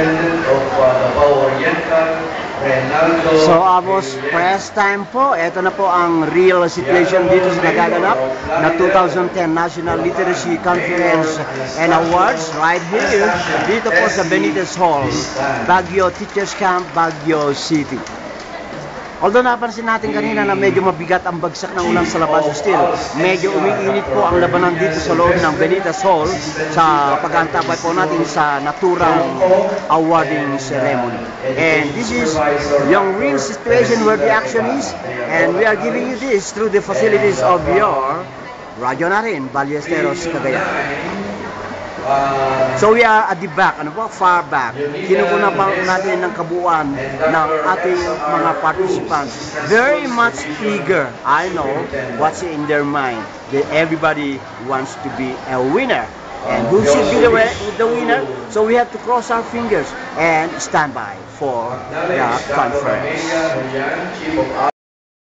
descendant of Davao Oriental, Reynaldo. So, Amos, press time po. Ito na po ang real situation dito sa nagaganap na 2010 National Literacy Conference and Awards right here dito po sa Benitez Hall, Baguio Teachers Camp, Baguio City. Although napansin natin kanina na medyo mabigat ang bagsak ng ulan sa labas, still medyo umiinit po ang labanan dito sa loob ng Benitez Hall sa pag-antabay po natin sa naturang awarding ceremony. And this is yung real situation where the action is, and we are giving you this through the facilities of your radyo natin, Ballesteros, Cagayan. So we are at the back, far back. Kinukuna pa natin ng kabuuan ng ating mga participants. Very much eager. I know what's in their mind. That everybody wants to be a winner. And who should be the winner? So we have to cross our fingers and stand by for the conference.